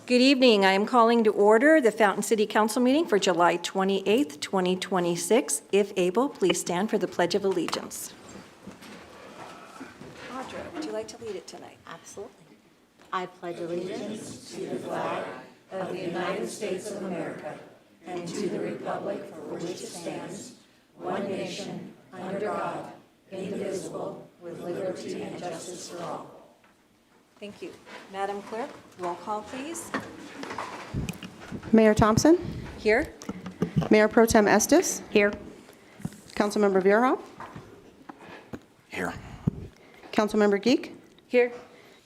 Good evening. I am calling to order the Fountain City Council meeting for July 28th, 2026. If able, please stand for the Pledge of Allegiance. Audra, would you like to lead it tonight? Absolutely. I pledge allegiance to the flag of the United States of America and to the republic for which it stands, one nation, under God, indivisible, with liberty and justice for all. Thank you. Madam Clerk, roll call, please. Mayor Thompson, Here. Mayor Pro Tem Estes, here. Councilmember Vierhoff, Here. Councilmember Geek, Here.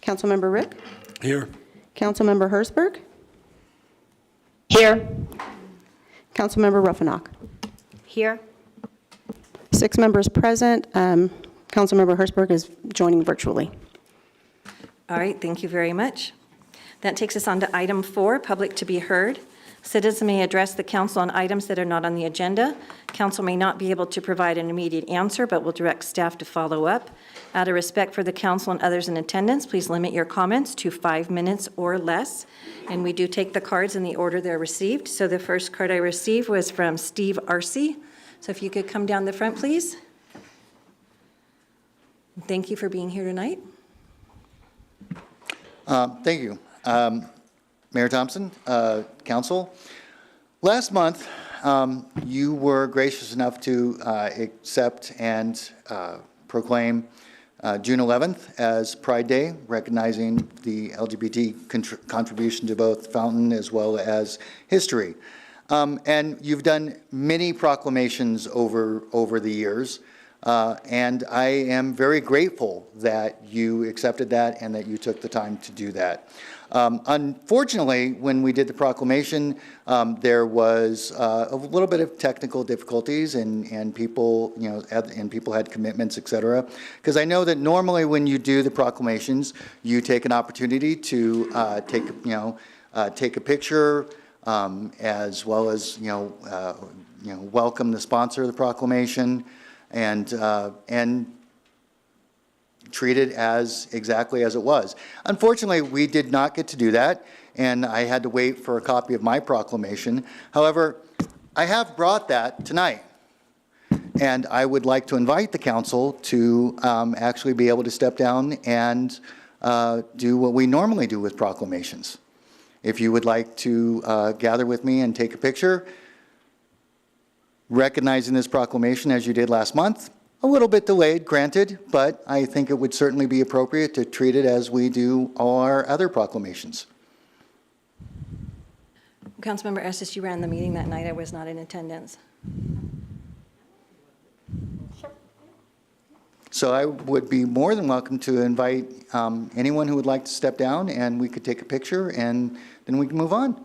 Councilmember Rick, Here. Councilmember Hersberg, Here. Councilmember Ruffinock. Here. 6 members present. Councilmember Hersberg is joining virtually. All right, thank you very much. That takes us on to item 4, public to be heard. Citizens may address the council on items that are not on the agenda. Council may not be able to provide an immediate answer, but will direct staff to follow up. Out of respect for the council and others in attendance, please limit your comments to 5 minutes or less. And we do take the cards in the order they're received. So the first card I received was from Steve Arce. So if you could come down the front, please. Thank you for being here tonight. Thank you. Mayor Thompson, Council. Last month, you were gracious enough to accept and proclaim June 11th as Pride Day, recognizing the LGBT contribution to both Fountain as well as history. And you've done many proclamations over the years. And I am very grateful that you accepted that and that you took the time to do that. Unfortunately, when we did the proclamation, there was a little bit of technical difficulties and people, people had commitments, et cetera. Because I know that normally when you do the proclamations, you take an opportunity to take a picture, as well as welcome the sponsor of the proclamation. And treat it as exactly as it was. Unfortunately, we did not get to do that, and I had to wait for a copy of my proclamation. However, I have brought that tonight, and I would like to invite the council to actually be able to step down and do what we normally do with proclamations. If you would like to gather with me and take a picture, recognizing this proclamation as you did last month. A little bit delayed, granted, but I think it would certainly be appropriate to treat it as we do all our other proclamations. Councilmember Estes, you ran the meeting that night. I was not in attendance. Sure. So I would be more than welcome to invite anyone who would like to step down, and we could take a picture, and then we can move on.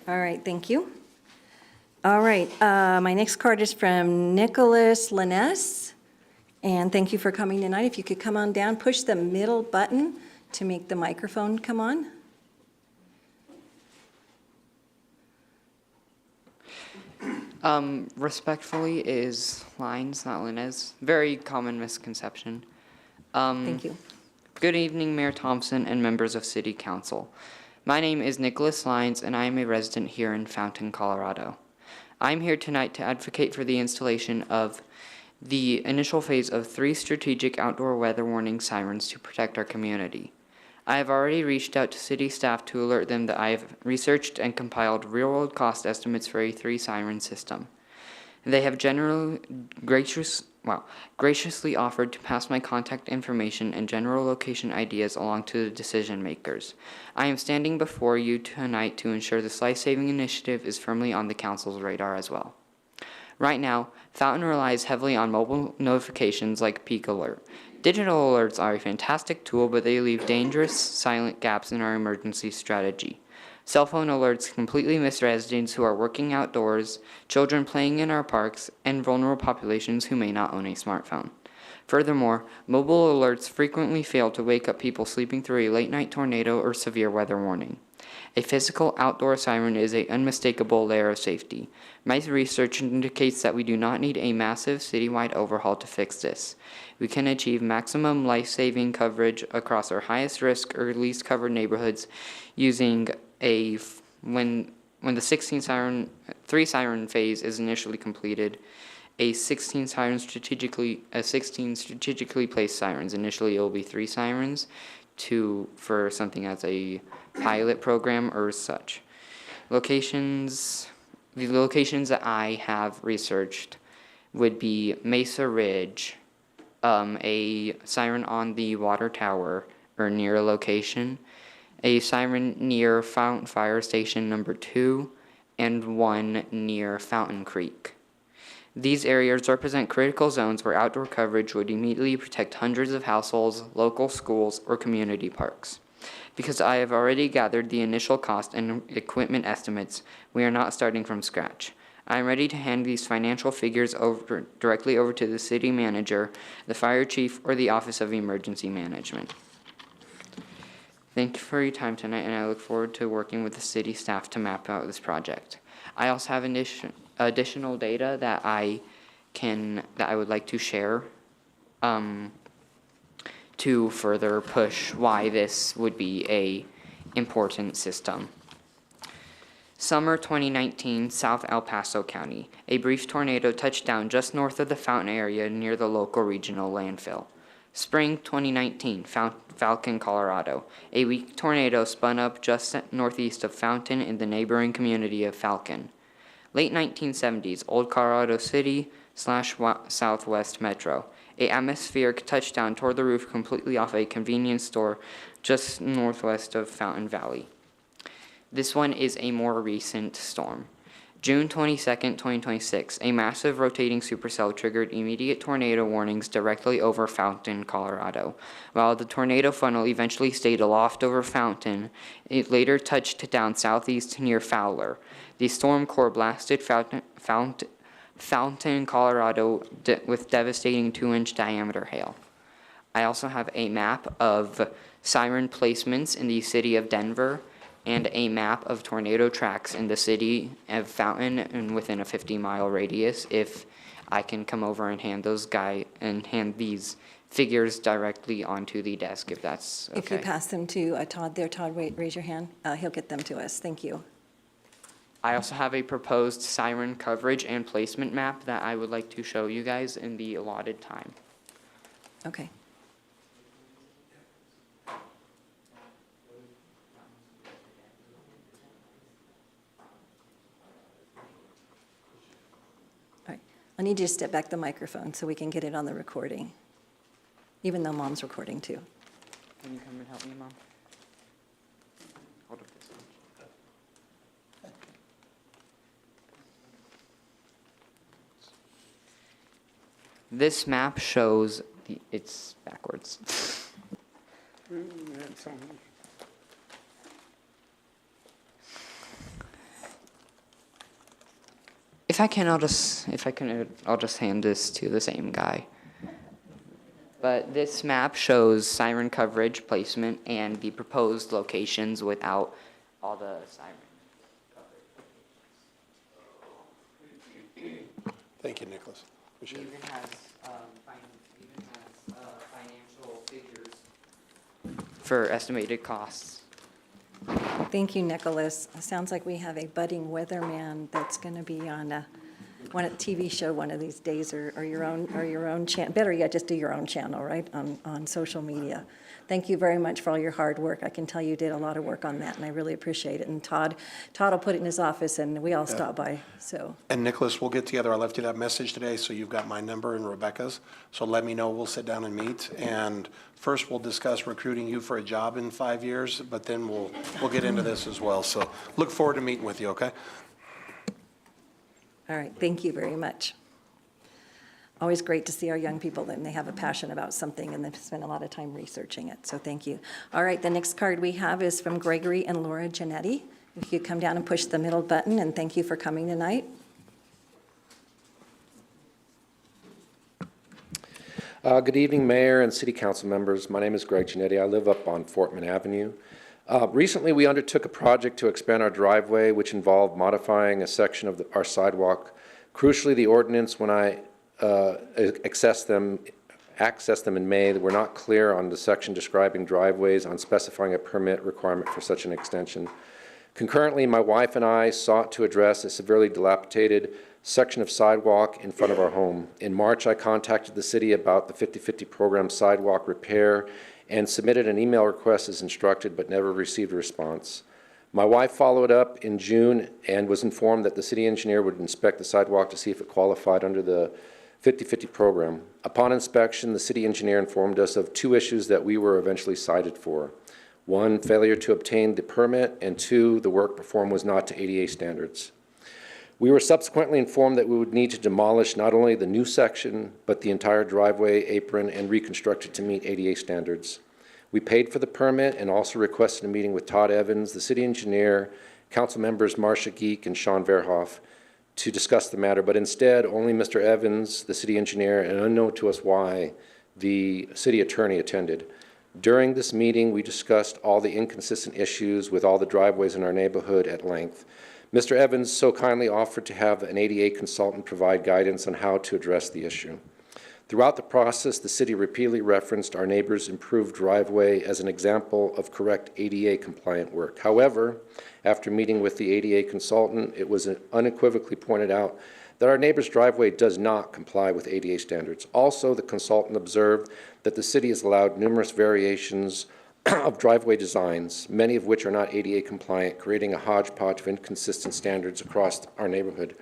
All right, thank you. All right, my next card is from Nicholas Linnes, and thank you for coming tonight. If you could come on down, push the middle button to make the microphone come on. Respectfully is Lines, not Linez. Very common misconception. Thank you. Good evening, Mayor Thompson and members of City Council. My name is Nicholas Lines, and I am a resident here in Fountain, Colorado. I'm here tonight to advocate for the installation of the initial phase of 3 strategic outdoor weather warning sirens to protect our community. I have already reached out to city staff to alert them that I have researched and compiled real-world cost estimates for a 3-siren system. They have graciously offered to pass my contact information and general location ideas along to the decision makers. I am standing before you tonight to ensure this life-saving initiative is firmly on the council's radar as well. Right now, Fountain relies heavily on mobile notifications like Peak Alert. Digital alerts are a fantastic tool, but they leave dangerous, silent gaps in our emergency strategy. Cell phone alerts completely miss residents who are working outdoors, children playing in our parks, and vulnerable populations who may not own a smartphone. Furthermore, mobile alerts frequently fail to wake up people sleeping through a late-night tornado or severe weather warning. A physical outdoor siren is an unmistakable layer of safety. My research indicates that we do not need a massive citywide overhaul to fix this. We can achieve maximum life-saving coverage across our highest risk or least covered neighborhoods using when the 3-siren phase is initially completed, 16 strategically placed sirens. Initially, it will be 3 sirens for something as a pilot program or such. The locations that I have researched would be Mesa Ridge, a siren on the water tower or near a location, a siren near Fountain Fire Station number 2, and 1 near Fountain Creek. These areas represent critical zones where outdoor coverage would immediately protect hundreds of households, local schools, or community parks. Because I have already gathered the initial cost and equipment estimates, we are not starting from scratch. I am ready to hand these financial figures directly over to the city manager, the fire chief, or the Office of Emergency Management. Thank you for your time tonight, and I look forward to working with the city staff to map out this project. I also have additional data that I would like to share to further push why this would be a important system. Summer 2019, South El Paso County. A brief tornado touched down just north of the Fountain area near the local regional landfill. Spring 2019, Falcon, Colorado. A weak tornado spun up just northeast of Fountain in the neighboring community of Falcon. Late 1970s, Old Colorado City / Southwest Metro. A atmospheric touchdown tore the roof completely off a convenience store just northwest of Fountain Valley. This one is a more recent storm. June 22nd, 2026, a massive rotating supercell triggered immediate tornado warnings directly over Fountain, Colorado. While the tornado funnel eventually stayed aloft over Fountain, it later touched down southeast near Fowler. The storm core blasted Fountain, Colorado with devastating 2-inch diameter hail. I also have a map of siren placements in the city of Denver and a map of tornado tracks in the city of Fountain and within a 50-mile radius. If I can come over and hand these figures directly onto the desk, if that's okay. If you pass them to Todd there, Todd, raise your hand. He'll get them to us. Thank you. I also have a proposed siren coverage and placement map that I would like to show you guys in the allotted time. Okay. All right. I need you to step back the microphone so we can get it on the recording, even though Mom's recording too. Can you come and help me, Mom? Hold up this one. This map shows it's backwards. If I can, I'll just hand this to the same guy. But this map shows siren coverage, placement, and the proposed locations without all the siren. Thank you, Nicholas. Appreciate it. Even has financial figures for estimated costs. Thank you, Nicholas. Sounds like we have a budding weatherman that's going to be on a TV show one of these days, or your own channel. Better yet, just do your own channel, right, on social media. Thank you very much for all your hard work. I can tell you did a lot of work on that, and I really appreciate it. And Todd will put it in his office, and we all stop by, so. And Nicholas, we'll get together. I left you that message today, so you've got my number and Rebecca's. So let me know. We'll sit down and meet. And first, we'll discuss recruiting you for a job in 5 years, but then we'll get into this as well. So look forward to meeting with you, okay? All right, thank you very much. Always great to see our young people, and they have a passion about something, and they've spent a lot of time researching it, so thank you. All right, the next card we have is from Gregory and Laura Genetti. If you could come down and push the middle button, and thank you for coming tonight. Good evening, Mayor and City Council members. My name is Greg Genetti. I live up on Fortman Avenue. Recently, we undertook a project to expand our driveway, which involved modifying a section of our sidewalk. Crucially, the ordinance, when I accessed them in May, were not clear on the section describing driveways, on specifying a permit requirement for such an extension. Concurrently, my wife and I sought to address a severely dilapidated section of sidewalk in front of our home. In March, I contacted the city about the 50/50 program sidewalk repair and submitted an email request as instructed, but never received a response. My wife followed up in June and was informed that the city engineer would inspect the sidewalk to see if it qualified under the 50/50 program. Upon inspection, the city engineer informed us of 2 issues that we were eventually cited for. 1, failure to obtain the permit, and 2, the work performed was not to ADA standards. We were subsequently informed that we would need to demolish not only the new section, but the entire driveway apron and reconstruct it to meet ADA standards. We paid for the permit and also requested a meeting with Todd Evans, the city engineer, council members Marcia Geek and Sean Verhoff to discuss the matter, but instead only Mr. Evans, the city engineer, and unknown to us why, the city attorney attended. During this meeting, we discussed all the inconsistent issues with all the driveways in our neighborhood at length. Mr. Evans so kindly offered to have an ADA consultant provide guidance on how to address the issue. Throughout the process, the city repeatedly referenced our neighbor's improved driveway as an example of correct ADA compliant work. However, after meeting with the ADA consultant, it was unequivocally pointed out that our neighbor's driveway does not comply with ADA standards. Also, the consultant observed that the city has allowed numerous variations of driveway designs, many of which are not ADA compliant, creating a hodgepodge of inconsistent standards across our neighborhood.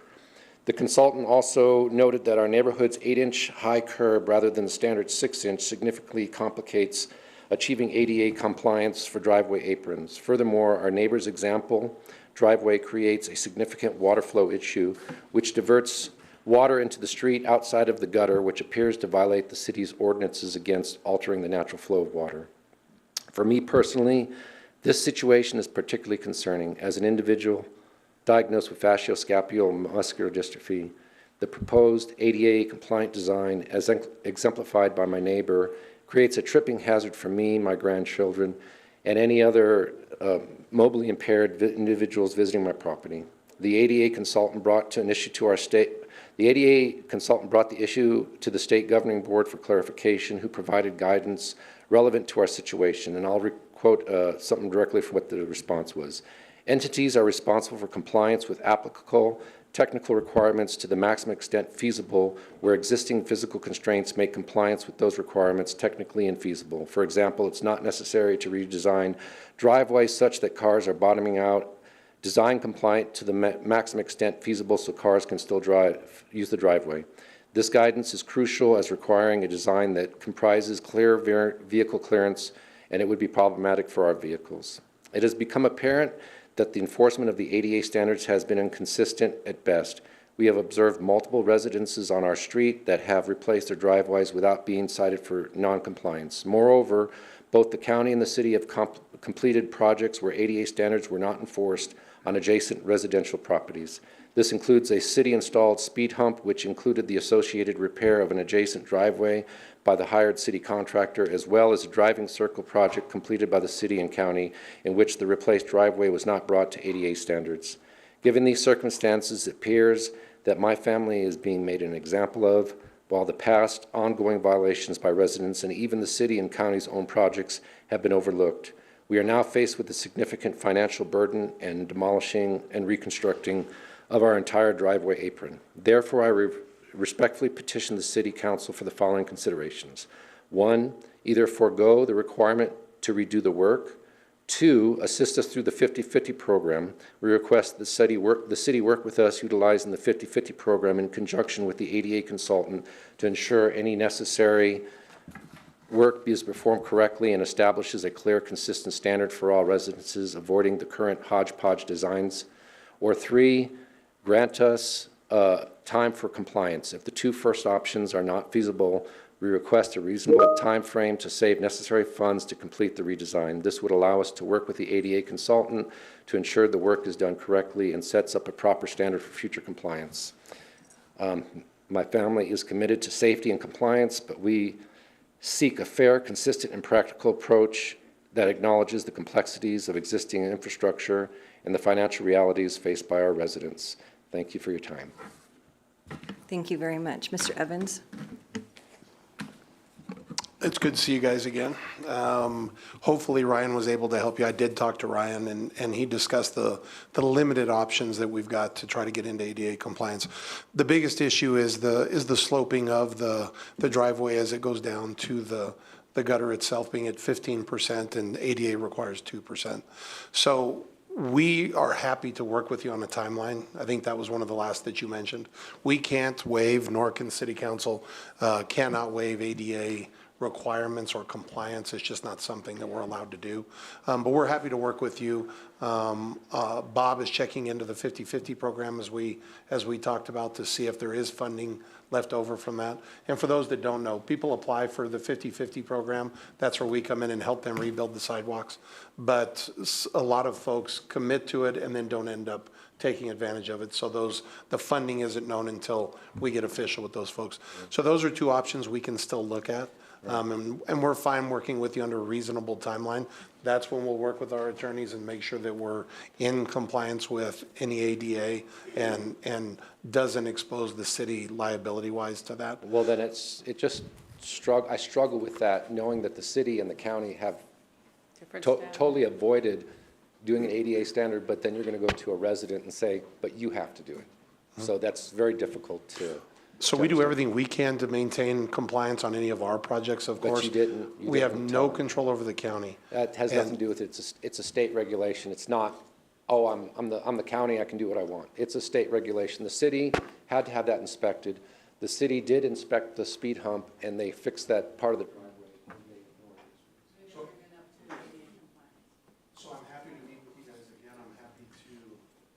The consultant also noted that our neighborhood's 8-inch high curb rather than the standard 6-inch significantly complicates achieving ADA compliance for driveway aprons. Furthermore, our neighbor's example driveway creates a significant water flow issue, which diverts water into the street outside of the gutter, which appears to violate the city's ordinances against altering the natural flow of water. For me personally, this situation is particularly concerning. As an individual diagnosed with facioscapulomuscular dystrophy, the proposed ADA compliant design, as exemplified by my neighbor, creates a tripping hazard for me, my grandchildren, and any other mobilely impaired individuals visiting my property. The ADA consultant brought the issue to the state governing board for clarification, who provided guidance relevant to our situation. And I'll quote something directly from what the response was. Entities are responsible for compliance with applicable technical requirements to the maximum extent feasible, where existing physical constraints make compliance with those requirements technically infeasible. For example, it's not necessary to redesign driveways such that cars are bottoming out, design compliant to the maximum extent feasible so cars can still use the driveway. This guidance is crucial as requiring a design that comprises clear vehicle clearance, and it would be problematic for our vehicles. It has become apparent that the enforcement of the ADA standards has been inconsistent at best. We have observed multiple residences on our street that have replaced their driveways without being cited for noncompliance. Moreover, both the county and the city have completed projects where ADA standards were not enforced on adjacent residential properties. This includes a city-installed speed hump, which included the associated repair of an adjacent driveway by the hired city contractor, as well as a driving circle project completed by the city and county in which the replaced driveway was not brought to ADA standards. Given these circumstances, it appears that my family is being made an example of, while the past ongoing violations by residents and even the city and county's own projects have been overlooked. We are now faced with a significant financial burden and demolishing and reconstructing of our entire driveway apron. Therefore, I respectfully petition the City Council for the following considerations. 1, either forego the requirement to redo the work. 2, assist us through the 50/50 program. We request the city work with us utilizing the 50/50 program in conjunction with the ADA consultant to ensure any necessary work is performed correctly and establishes a clear, consistent standard for all residences, avoiding the current hodgepodge designs. Or 3, grant us time for compliance. If the 2 first options are not feasible, we request a reasonable time frame to save necessary funds to complete the redesign. This would allow us to work with the ADA consultant to ensure the work is done correctly and sets up a proper standard for future compliance. My family is committed to safety and compliance, but we seek a fair, consistent, and practical approach that acknowledges the complexities of existing infrastructure and the financial realities faced by our residents. Thank you for your time. Thank you very much. Mr. Evans? It's good to see you guys again. Hopefully Ryan was able to help you. I did talk to Ryan, and he discussed the limited options that we've got to try to get into ADA compliance. The biggest issue is the sloping of the driveway as it goes down to the gutter itself being at 15%, and ADA requires 2%. So we are happy to work with you on a timeline. I think that was one of the last that you mentioned. We can't waive, nor can City Council, cannot waive ADA requirements or compliance. It's just not something that we're allowed to do. But we're happy to work with you. Bob is checking into the 50/50 program as we talked about to see if there is funding left over from that. And for those that don't know, people apply for the 50/50 program. That's where we come in and help them rebuild the sidewalks. But a lot of folks commit to it and then don't end up taking advantage of it. So the funding isn't known until we get official with those folks. So those are 2 options we can still look at. And we're fine working with you under a reasonable timeline. That's when we'll work with our attorneys and make sure that we're in compliance with any ADA and doesn't expose the city liability-wise to that. Well, then I struggle with that, knowing that the city and the county have totally avoided doing an ADA standard, but then you're going to go to a resident and say, but you have to do it. So that's very difficult to. So we do everything we can to maintain compliance on any of our projects, of course. But you didn't. We have no control over the county. That has nothing to do with it. It's a state regulation. It's not, oh, I'm the county, I can do what I want. It's a state regulation. The city had to have that inspected. The city did inspect the speed hump, and they fixed that part of the driveway. So I'm happy to meet with you guys again. I'm happy to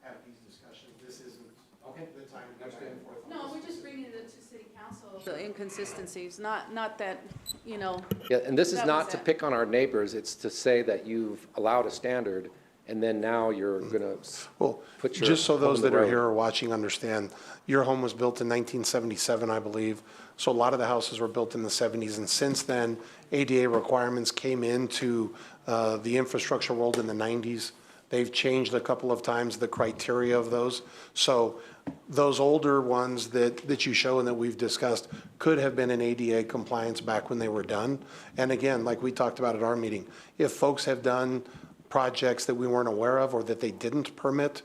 have these discussions. This isn't the time to go back and forth on No, this. we're just bringing it to city council. The inconsistencies, not that, Yeah, and this is That not was to it. pick on our neighbors. It's to say that you've allowed a standard, and then now you're going to Well, put your just so home those in the that are road. here or watching understand, your home was built in 1977, I believe. So a lot of the houses were built in the 70s. And since then, ADA requirements came into the infrastructure world in the 90s. They've changed a couple of times the criteria of those. So those older ones that you show and that we've discussed could have been in ADA compliance back when they were done. And again, like we talked about at our meeting, if folks have done projects that we weren't aware of or that they didn't permit,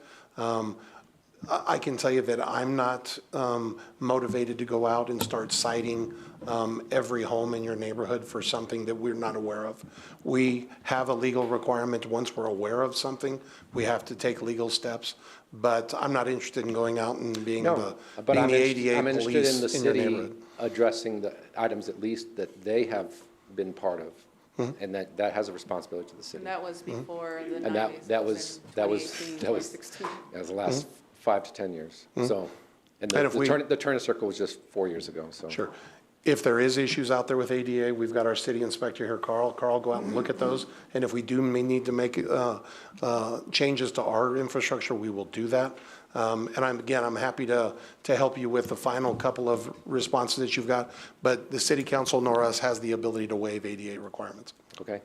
I can tell you that I'm not motivated to go out and start citing every home in your neighborhood for something that we're not aware of. We have a legal requirement. Once we're aware of something, we have to take legal steps. But I'm not interested in going out and being No, the but I'm ADA I'm interested in the police in your city neighborhood. addressing the items at least that they have been part of. Mm-hmm. And that has a responsibility to the city. and that was before the 90s. And that was, in that was 2018, the 2016. last 5 to 10 years. So, and Mm-hmm. And if we- the Turner Circle was just 4 years ago, so. Sure. If there is issues out there with ADA, we've got our city inspector here, Carl. Carl, go out and look at those. And if we do may need to make changes to our infrastructure, we will do that. And I'm happy to help you with the final couple of responses that you've got, but the city council nor us has the ability to waive ADA requirements. Okay.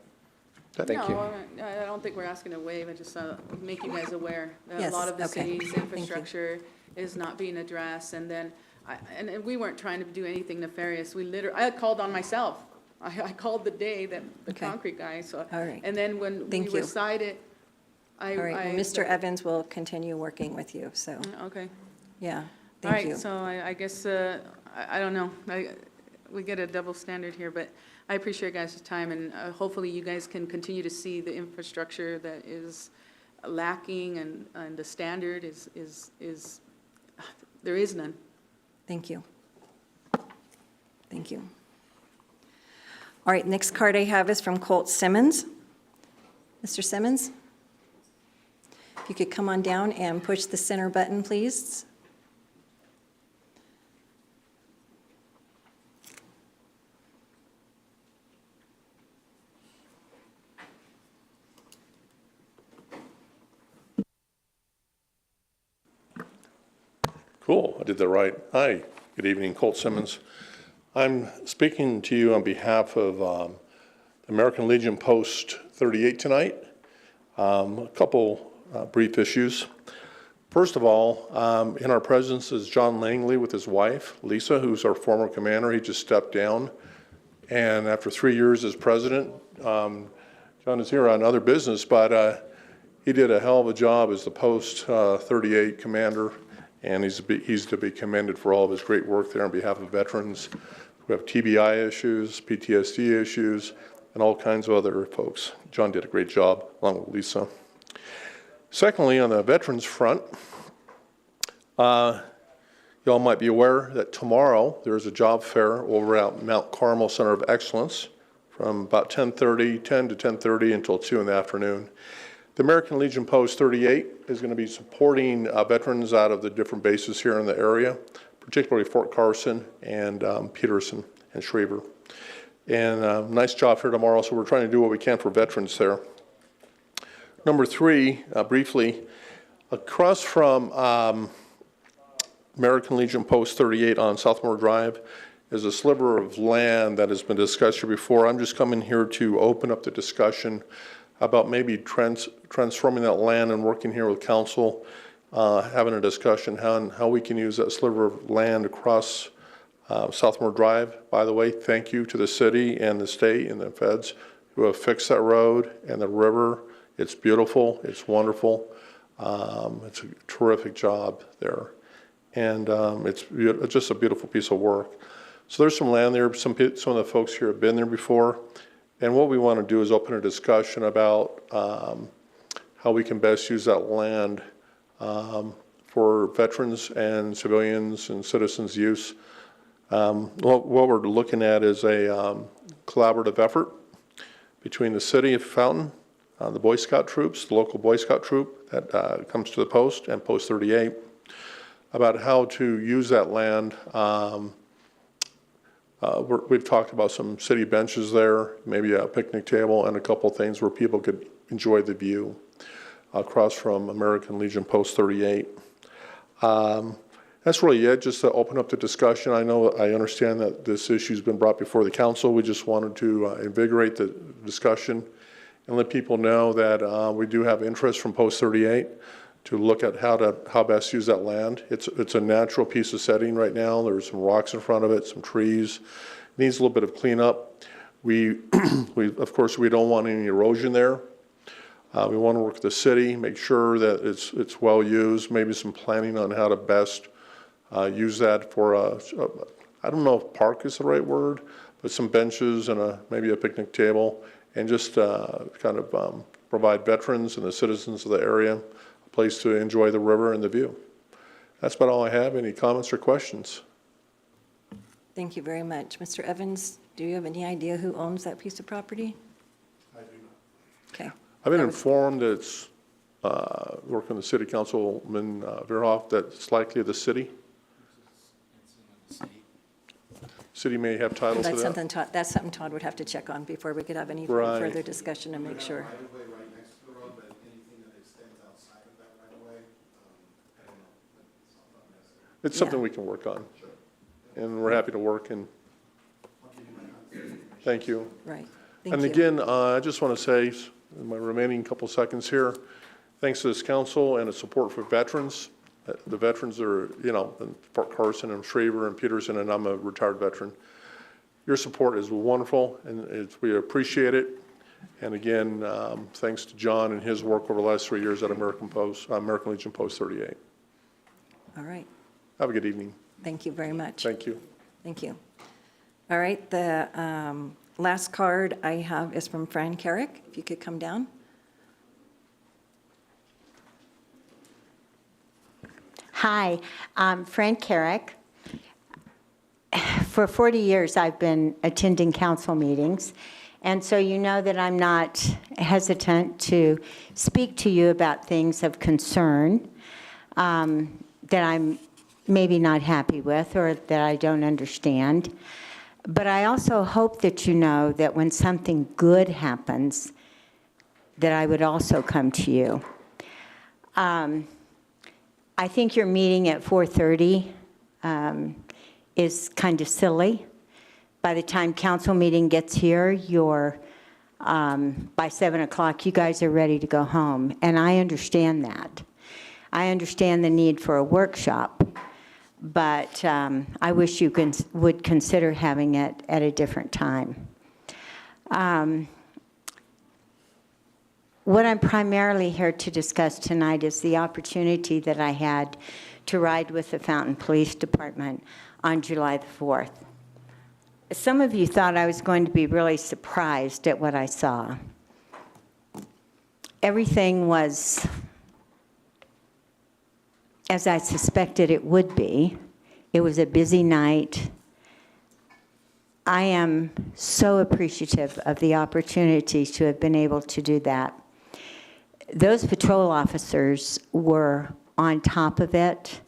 Thank you. No, I don't think we're asking to waive, I just make you guys aware that a Yes, lot of the okay. city's Thank you. infrastructure is not being addressed, and then, and we weren't trying to do anything nefarious, I had called on myself. I called the day that the Okay. concrete guy, so. All right. And then when we Thank you. recited, All right, well, Mr. Evans will continue working with you, so, Okay. yeah, All thank you. right, so I guess, I don't know, we get a double standard here, but I appreciate your guys' time, and hopefully you guys can continue to see the infrastructure that is lacking, and the standard is, there is none. Thank you. Thank you. All right, next card I have is from Colt Simmons. Mr. Simmons? If you could come on down and push the center button, please. Cool, I did that right. Hi, good evening, Colt Simmons. I'm speaking to you on behalf of American Legion Post 38 tonight. A couple brief issues. First of all, in our presence is John Langley with his wife, Lisa, who's our former commander. He just stepped down. And after 3 years as president, John is here on other business, but he did a hell of a job as the Post 38 commander. And he's to be commended for all of his great work there on behalf of veterans who have TBI issues, PTSD issues, and all kinds of other folks. John did a great job, along with Lisa. Secondly, on the veterans front, y'all might be aware that tomorrow there's a job fair over at Mount Carmel Center of Excellence from about 10 to 10:30 until 2 in the afternoon. The American Legion Post 38 is going to be supporting veterans out of the different bases here in the area, particularly Fort Carson and Peterson and Schriever. And nice job here tomorrow, so we're trying to do what we can for veterans there. Number 3, briefly, across from American Legion Post 38 on Southmore Drive is a sliver of land that has been discussed here before. I'm just coming here to open up the discussion about maybe transforming that land and working here with council, having a discussion on how we can use that sliver of land across Southmore Drive. By the way, thank you to the city and the state and the feds who have fixed that road and the river. It's beautiful, it's wonderful. It's a terrific job there. And it's just a beautiful piece of work. So there's some land there. Some of the folks here have been there before. And what we want to do is open a discussion about how we can best use that land for veterans and civilians and citizens' use. What we're looking at is a collaborative effort between the city of Fountain, the Boy Scout troops, the local Boy Scout troop that comes to the post, and Post 38, about how to use that land. We've talked about some city benches there, maybe a picnic table, and a couple of things where people could enjoy the view across from American Legion Post 38. That's really it, just to open up the discussion. I understand that this issue's been brought before the council. We just wanted to invigorate the discussion and let people know that we do have interest from Post 38 to look at how best use that land. It's a natural piece of setting right now. There's some rocks in front of it, some trees. It needs a little bit of cleanup. Of course, we don't want any erosion there. We want to work with the city, make sure that it's well used, maybe some planning on how to best use that for I don't know if park is the right word, but some benches and maybe a picnic table, and just kind of provide veterans and the citizens of the area a place to enjoy the river and the view. That's about all I have. Any comments or questions? Thank you very much. Mr. Evans, do you have any idea who owns that piece of property? I do not. Okay. I've been informed that it's working with the city councilman Verhoff, that it's likely the city. City may have title to that. That's something Todd would have to check on before we could have any Right. further discussion to make sure. Right-of-way right next to the road, but anything that extends outside of that right-of-way, I don't know. it's something we can work on. And we're happy to work, and thank you. Right. Thank And you. again, I just want to say, in my remaining couple seconds here, thanks to this council and its support for veterans. The veterans are, you know, in Fort Carson and Shraver and Peterson, and I'm a retired veteran. Your support is wonderful, and we appreciate it. And again, thanks to John and his work over the last 3 years at American Legion Post 38. All right. Have a good evening. Thank you very much. Thank you. Thank you. All right, the last card I have is from Fran Carrick. If you could come down. Hi, I'm Fran Carrick. For 40 years, I've been attending council meetings, and so you know that I'm not hesitant to speak to you about things of concern that I'm maybe not happy with or that I don't understand. But I also hope that you know that when something good happens, that I would also come to you. I think your meeting at 4:30 is kind of silly. By the time council meeting gets here, by 7 o'clock, you guys are ready to go home, and I understand that. I understand the need for a workshop, but I wish you would consider having it at a different time. What I'm primarily here to discuss tonight is the opportunity that I had to ride with the Fountain Police Department on July the 4th. Some of you thought I was going to be really surprised at what I saw. Everything was as I suspected it would be. It was a busy night. I am so appreciative of the opportunity to have been able to do that. Those patrol officers were on top of it.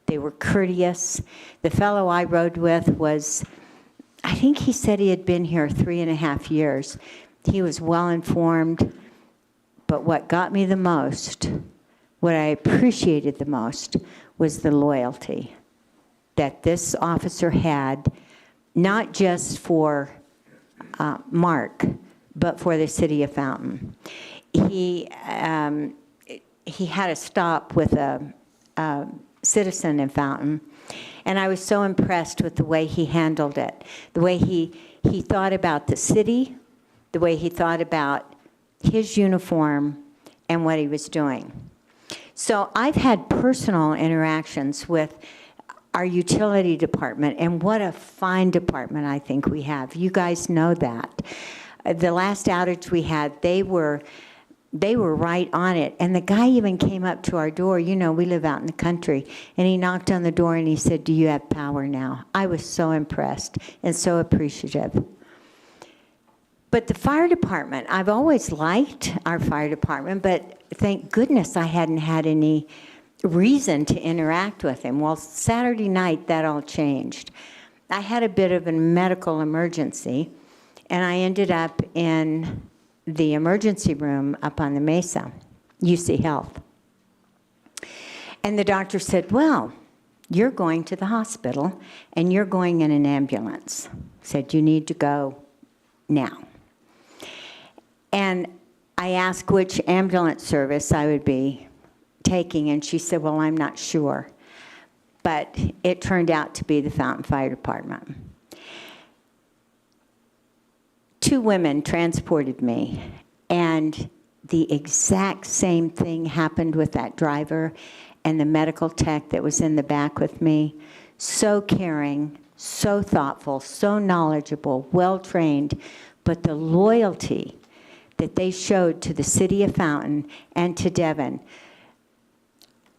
They were courteous. The fellow I rode with was, I think he said he had been here 3.5 years. He was well informed, but what got me the most, what I appreciated the most, was the loyalty that this officer had, not just for Mark, but for the city of Fountain. He had a stop with a citizen in Fountain, and I was so impressed with the way he handled it, the way he thought about the city, the way he thought about his uniform and what he was doing. So I've had personal interactions with our utility department, and what a fine department I think we have. You guys know that. The last outage we had, they were right on it. And the guy even came up to our door. You know, we live out in the country. And he knocked on the door and he said, "Do you have power now?" I was so impressed and so appreciative. But the fire department, I've always liked our fire department, but thank goodness I hadn't had any reason to interact with him. Well, Saturday night, that all changed. I had a bit of a medical emergency, and I ended up in the emergency room up on the Mesa, UC Health. And the doctor said, "Well, you're going to the hospital, and you're going in an ambulance." Said, "You need to go now." And I asked which ambulance service I would be taking, and she said, "Well, I'm not sure." But it turned out to be the Fountain Fire Department. 2 women transported me, and the exact same thing happened with that driver and the medical tech that was in the back with me. So caring, so thoughtful, so knowledgeable, well-trained, but the loyalty that they showed to the city of Fountain and to Devon.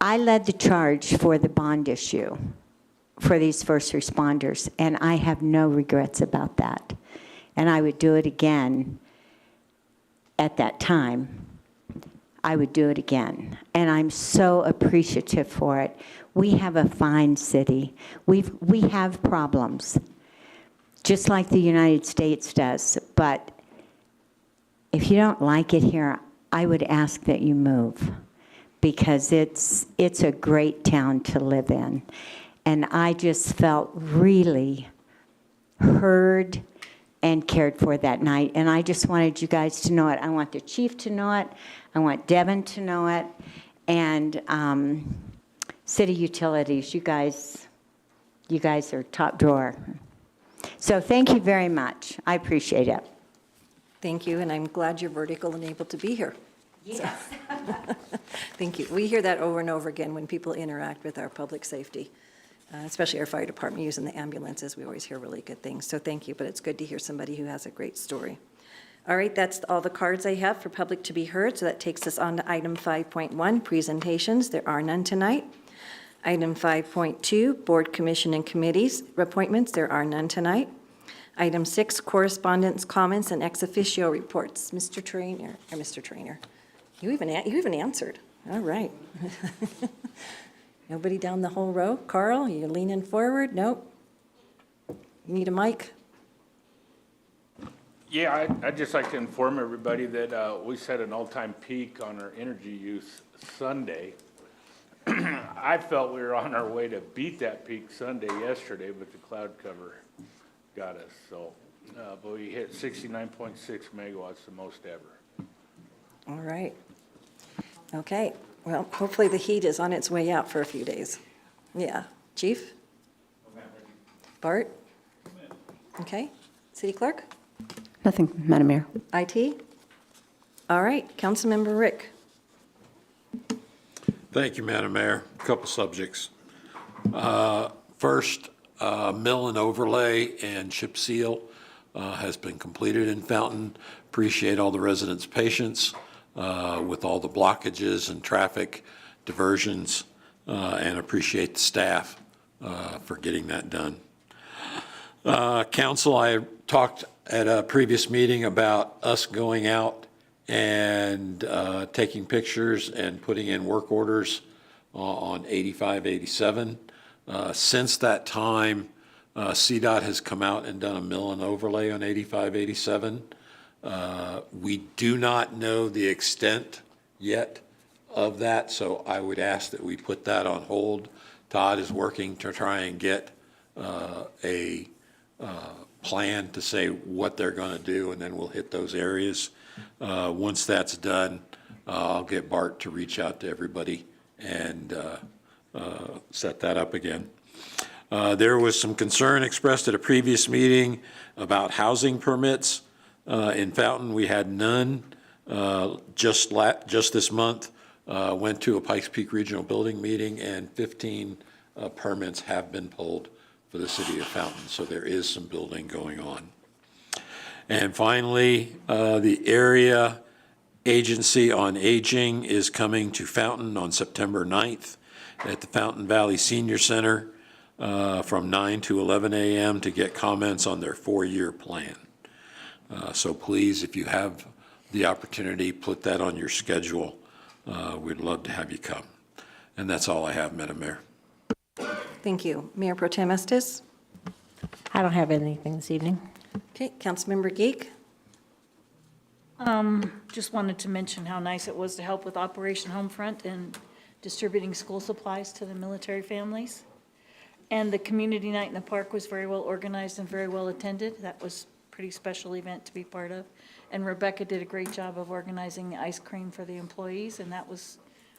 I led the charge for the bond issue for these first responders, and I have no regrets about that. And I would do it again at that time. I would do it again. And I'm so appreciative for it. We have a fine city. We have problems, just like the United States does. But if you don't like it here, I would ask that you move, because it's a great town to live in. And I just felt really heard and cared for that night. And I just wanted you guys to know it. I want the chief to know it. I want Devin to know it. And city utilities, you guys are top drawer. So thank you very much. I appreciate it. Thank you, and I'm glad you're vertical and able to be here. Yes. Thank you. We hear that over and over again when people interact with our public safety, especially our fire department using the ambulances. We always hear really good things, so thank you, but it's good to hear somebody who has a great story. All right, that's all the cards I have for public to be heard, so that takes us on to item 5.1, presentations. There are none tonight. Item 5.2, board, commission, and committees appointments. There are none tonight. Item 6, correspondence, comments, and ex officio reports. Mr. Trainer, you even answered. All right. Nobody down the whole row? Carl, you're leaning forward? Nope. You need a mic? Yeah, I'd just like to inform everybody that we set an all-time peak on our energy use Sunday. I felt we were on our way to beat that peak Sunday yesterday, but the cloud cover got us, so, but we hit 69.6 megawatts, the most ever. All right. Okay, well, hopefully the heat is on its way out for a few days. Yeah. Chief? Bart? Okay. City Clerk? Nothing, Madam Mayor. IT? All right, Councilmember Rick. Thank you, Madam Mayor. A couple subjects. First, mill and overlay and chip seal has been completed in Fountain. Appreciate all the residents' patience with all the blockages and traffic diversions, and appreciate the staff for getting that done. Council, I talked at a previous meeting about us going out and taking pictures and putting in work orders on 85, 87. Since that time, CDOT has come out and done a mill and overlay on 85, 87. We do not know the extent yet of that, so I would ask that we put that on hold. Todd is working to try and get a plan to say what they're going to do, and then we'll hit those areas. Once that's done, I'll get Bart to reach out to everybody and set that up again. There was some concern expressed at a previous meeting about housing permits. In Fountain, we had none. Just this month, went to a Pikes Peak Regional Building meeting, and 15 permits have been pulled for the city of Fountain, so there is some building going on. And finally, the Area Agency on Aging is coming to Fountain on September 9th at the Fountain Valley Senior Center from 9 to 11 a.m. to get comments on their 4-year plan. So please, if you have the opportunity, put that on your schedule. We'd love to have you come. And that's all I have, Madam Mayor. Thank you. Mayor Pro Tem Estes? I don't have anything this evening. Okay, Councilmember Geek? Just wanted to mention how nice it was to help with Operation Homefront and distributing school supplies to the military families. And the community night in the park was very well organized and very well attended. That was a pretty special event to be part of. And Rebecca did a great job of organizing the ice cream for the employees, and that was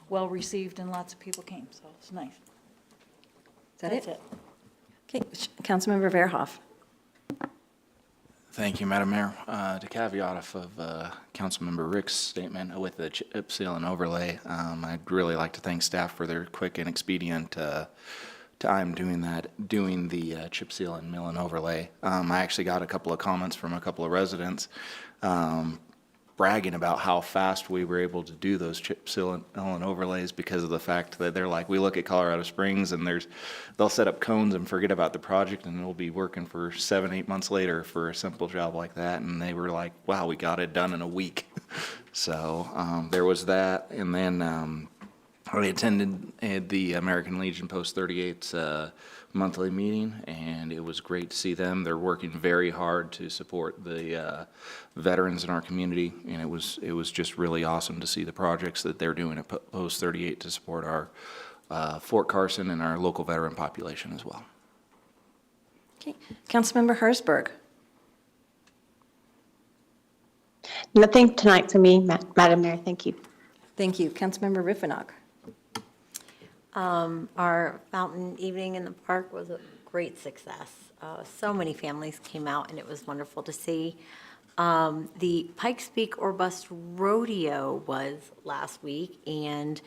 well received and lots of people came, so it was nice. Is that That's it? Okay, Councilmember Verhoff. Thank you, Madam Mayor. To caveat off of Councilmember Rick's statement with the chip seal and overlay, I'd really like to thank staff for their quick and expedient time doing the chip seal and mill and overlay. I actually got a couple of comments from a couple of residents bragging about how fast we were able to do those chip seal and overlays because of the fact that they're like, we look at Colorado Springs and they'll set up cones and forget about the project, and we'll be working for 7-8 months later for a simple job like that. And they were like, wow, we got it done in a week. So there was that. And then I attended the American Legion Post 38's monthly meeting, and it was great to see them. They're working very hard to support the veterans in our community, and it was just really awesome to see the projects that they're doing at Post 38 to support Fort Carson and our local veteran population as well. Okay. Councilmember Hertzberg. Nothing tonight for me, Madam Mayor. Thank you. Thank you. Councilmember Riffenach. Our fountain evening in the park was a great success. So many families came out, and it was wonderful to see. The Pikes Peak or Bust Rodeo was last week, and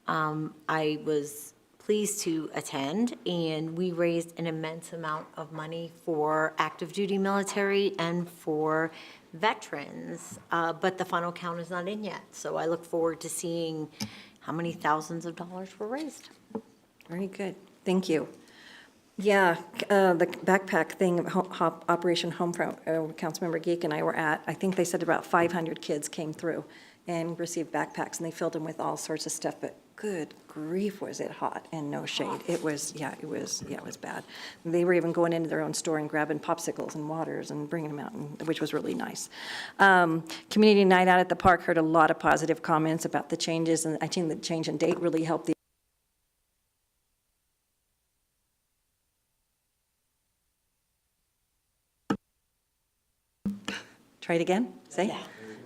I was pleased to attend, and we raised an immense amount of money for active duty military and for veterans, but the final count is not in yet. So I look forward to seeing how many thousands of dollars were raised. Very good. Thank you. Yeah, the backpack thing, Operation Homefront, Councilmember Geek and I were at, I think they said about 500 kids came through and received backpacks, and they filled them with all sorts of stuff, but good grief, was it hot and no shade. It was bad. They were even going into their own store and grabbing popsicles and waters and bringing them out, which was really nice. Community night out at the park, heard a lot of positive comments about the changes, and I think the change in date really helped the Try it again? Say? Yeah.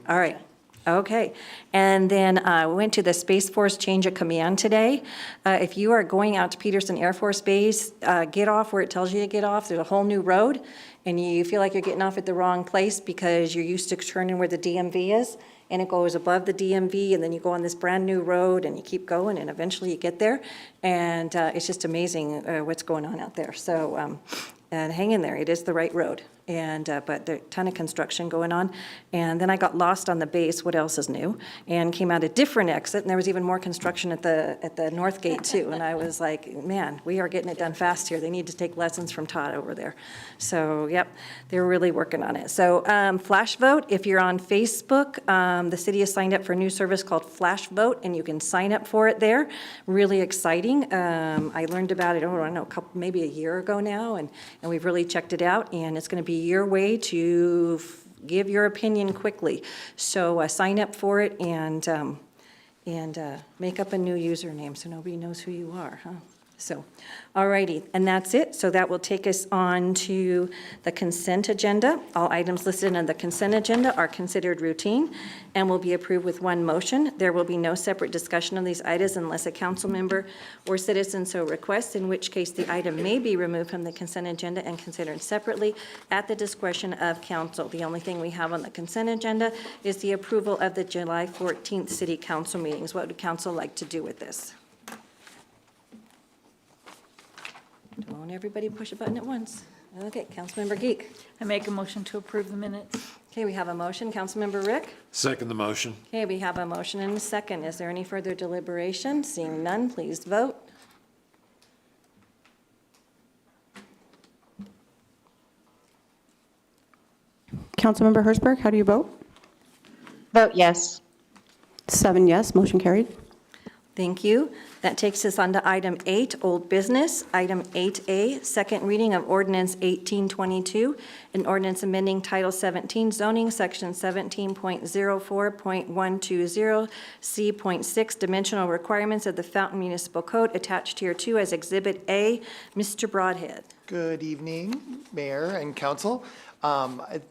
All right. Okay. And then we went to the Space Force change of command today. If you are going out to Peterson Air Force Base, get off where it tells you to get off. There's a whole new road, and you feel like you're getting off at the wrong place because you're used to turning where the DMV is, and it goes above the DMV, and then you go on this brand-new road, and you keep going, and eventually you get there. And it's just amazing what's going on out there. So and hang in there. It is the right road. And, but there's a ton of construction going on. And then I got lost on the base, what else is new? And came out a different exit, and there was even more construction at the north gate too. And I was like, man, we are getting it done fast here. They need to take lessons from Todd over there. So, yep, they're really working on it. So, Flash Vote, if you're on Facebook, the city has signed up for a new service called Flash Vote, and you can sign up for it there. Really exciting. I learned about it, I don't know, maybe a year ago now, and we've really checked it out, and it's going to be your way to give your opinion quickly. So sign up for it and make up a new username so nobody knows who you are, huh? So, all righty, and that's it. So that will take us on to the consent agenda. All items listed on the consent agenda are considered routine and will be approved with one motion. There will be no separate discussion on these items unless a council member or citizen so requests, in which case the item may be removed from the consent agenda and considered separately at the discretion of council. The only thing we have on the consent agenda is the approval of the July 14th city council meetings. What would council like to do with this? Don't everybody push a button at once. Okay, Councilmember Geek. I make a motion to approve the minutes. Okay, we have a motion. Councilmember Rick? Second the motion. Okay, we have a motion and a second. Is there any further deliberation? Seeing none, please vote. Councilmember Hertzberg, how do you vote? Vote yes. 7 yes, motion carried. Thank you. That takes us on to item 8, old business. Item 8A, second reading of ordinance 1822, an ordinance amending Title 17 zoning, section 17.04.120, C.6, dimensional requirements of the Fountain Municipal Code, attached here too as Exhibit A. Mr. Broadhead. Good evening, Mayor and Council.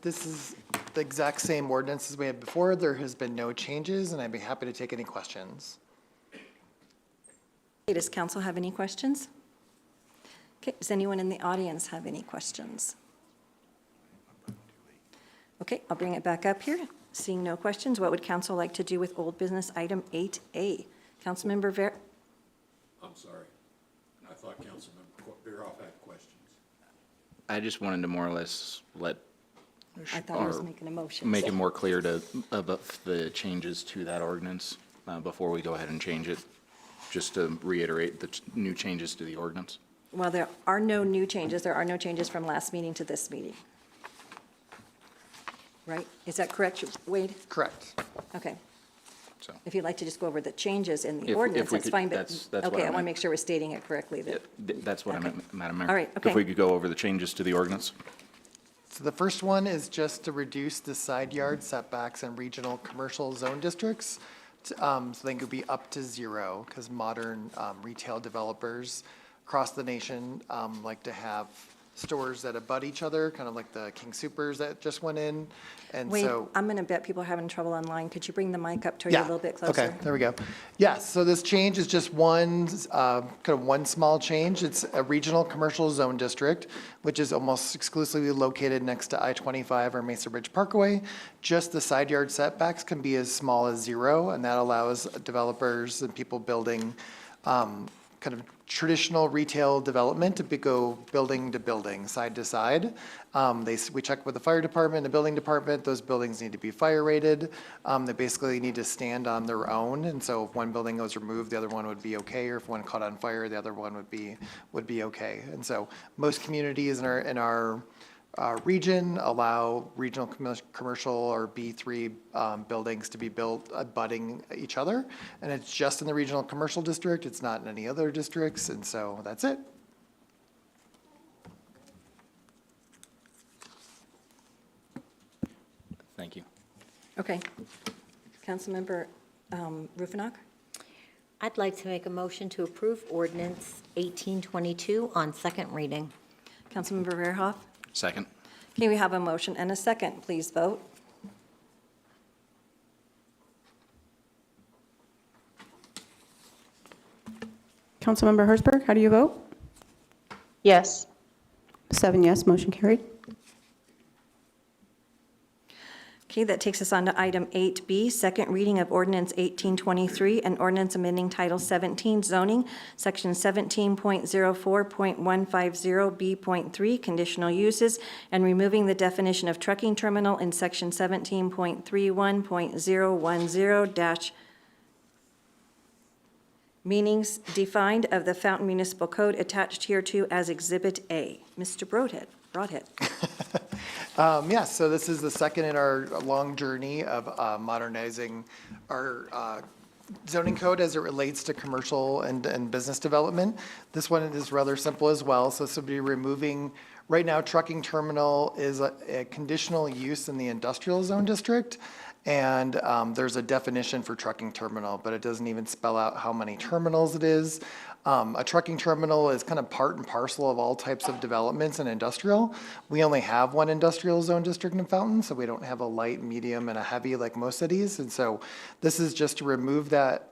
This is the exact same ordinance as we had before. There has been no changes, and I'd be happy to take any questions. Does council have any questions? Okay, does anyone in the audience have any questions? Okay, I'll bring it back up here. Seeing no questions, what would council like to do with old business item 8A? Councilmember I'm sorry. I thought Councilmember Bierhoff had questions. I just wanted to more or less let. I thought I was making a motion. Make it more clear about the changes to that ordinance before we go ahead and change it, just to reiterate the new changes to the ordinance. Well, there are no new changes. There are no changes from last meeting to this meeting. Right? Is that correct, Wade? Correct. Okay. So If you'd like to just go over the changes in the If ordinance, we that's could- fine, but, that's what okay, I I want to meant. make sure we're stating it correctly. That that's what I meant, Madam Mayor. All right, okay. If we could go over the changes to the ordinance. So the first one is just to reduce the side yard setbacks in regional commercial zone districts so they could be up to 0, because modern retail developers across the nation like to have stores that abut each other, kind of like the King Soopers that just went in. And Wait, so, I'm going to bet people are having trouble online. Could you bring the mic up to you a little bit closer? okay, there we go. Yes, so this change is just one, kind of one small change. It's a regional commercial zone district, which is almost exclusively located next to I-25 or Mesa Ridge Parkway. Just the side yard setbacks can be as small as 0, and that allows developers and people building kind of traditional retail development to go building to building, side to side. We check with the fire department, the building department, those buildings need to be fire rated. They basically need to stand on their own, and so if one building was removed, the other one would be okay, or if one caught on fire, the other one would be okay. And so most communities in our region allow regional commercial or B3 buildings to be built abutting each other. And it's just in the regional commercial district. It's not in any other districts. And so that's it. Thank you. Okay. Councilmember Rufinock? I'd like to make a motion to approve ordinance 1822 on second reading. Councilmember Verhoff? Second. Okay, we have a motion and a second. Please vote. Councilmember Hertzberg, how do you vote? Yes. 7 yes, motion carried. Okay, that takes us on to item 8B, second reading of ordinance 1823, an ordinance amending Title 17 zoning, Section 17.04.150B.3, conditional uses, and removing the definition of trucking terminal in Section 17.31.010- meanings defined of the Fountain Municipal Code attached hereto as Exhibit A. Mr. Broadhead. Yes, so this is the second in our long journey of modernizing our zoning code as it relates to commercial and business development. This one is rather simple as well. So this would be removing, right now, trucking terminal is a conditional use in the industrial zone district. And there's a definition for trucking terminal, but it doesn't even spell out how many terminals it is. A trucking terminal is kind of part and parcel of all types of developments in industrial. We only have one industrial zone district in Fountain, so we don't have a light, medium, and a heavy like most cities. And so this is just to remove that.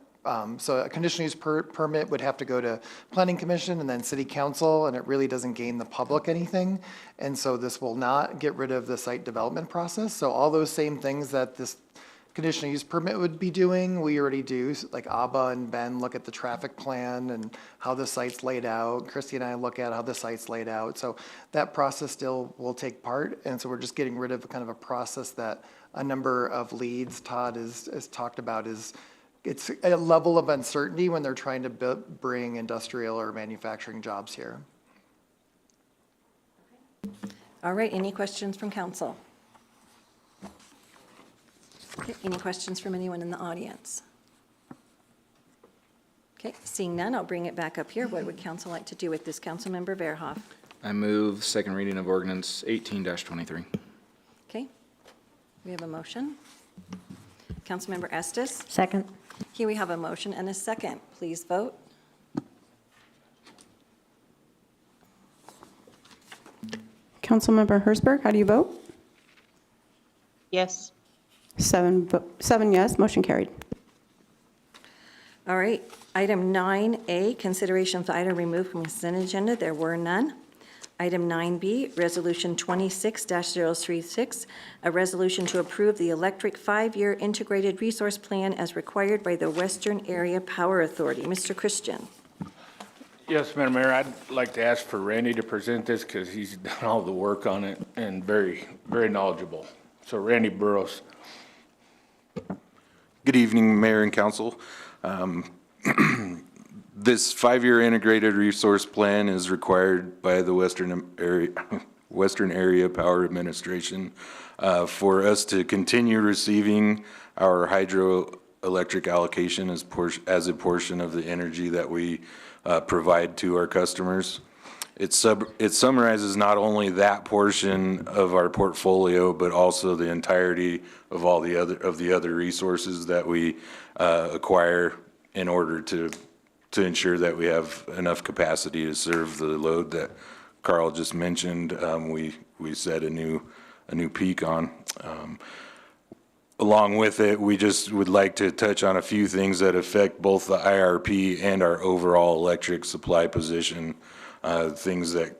So a conditional use permit would have to go to Planning Commission and then City Council, and it really doesn't gain the public anything. And so this will not get rid of the site development process. So all those same things that this conditional use permit would be doing, we already do. Like Abba and Ben look at the traffic plan and how the site's laid out. Christy and I look at how the site's laid out. So that process still will take part. And so we're just getting rid of kind of a process that a number of leads Todd has talked about it's a level of uncertainty when they're trying to bring industrial or manufacturing jobs here. All right, any questions from council? Okay, any questions from anyone in the audience? Okay, seeing none, I'll bring it back up here. What would council like to do with this? Councilmember Verhoff. I move second reading of ordinance 18-23. Okay, we have a motion. Councilmember Estes. Second. Here we have a motion and a second. Please vote. Councilmember Hertzberg, how do you vote? Yes. 7 yes, motion carried. All right, item 9A, consideration of the item removed from consent agenda. There were none. Item 9B, Resolution 26-036, a resolution to approve the electric 5-year integrated resource plan as required by the Western Area Power Authority. Mr. Christian. Yes, Madam Mayor, I'd like to ask for Randy to present this because he's done all the work on it and very, very knowledgeable. So Randy Burrows. Good evening, Mayor and Council. This 5-year integrated resource plan is required by the Western Area Power Administration for us to continue receiving our hydroelectric allocation as a portion of the energy that we provide to our customers. it summarizes not only that portion of our portfolio, but also the entirety of all the other resources that we acquire in order to ensure that we have enough capacity to serve the load that Carl just mentioned. We set a new peak on. Along with it, we just would like to touch on a few things that affect both the IRP and our overall electric supply position. Things that,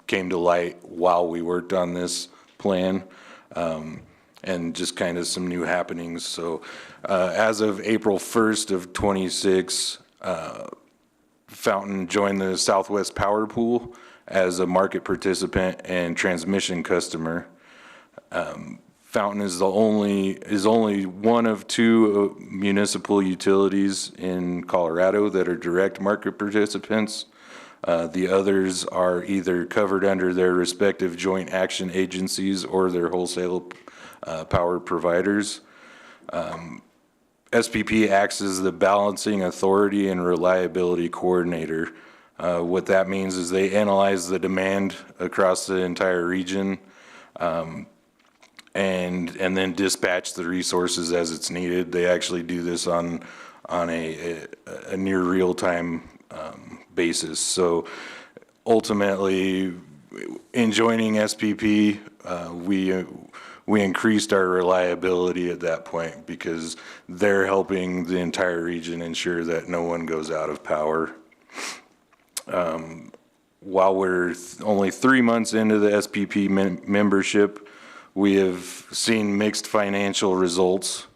came to light while we worked on this plan, and just kind of some new happenings. So as of April 1st of '26, Fountain joined the Southwest Power Pool as a market participant and transmission customer. Fountain is only one of two municipal utilities in Colorado that are direct market participants. The others are either covered under their respective joint action agencies or their wholesale power providers. SPP acts as the balancing authority and reliability coordinator. What that means is they analyze the demand across the entire region, and then dispatch the resources as it's needed. They actually do this on a near real-time basis. So ultimately, in joining SPP, we increased our reliability at that point because they're helping the entire region ensure that no one goes out of power. While we're only 3 months into the SPP membership, we have seen mixed financial results.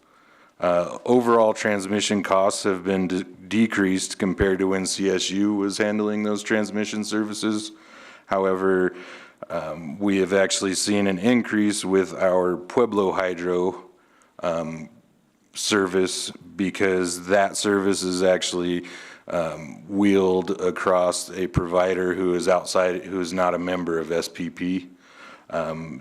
Overall transmission costs have been decreased compared to when CSU was handling those transmission services. However, we have actually seen an increase with our Pueblo Hydro service because that service is actually wheeled across a provider who is not a member of SPP.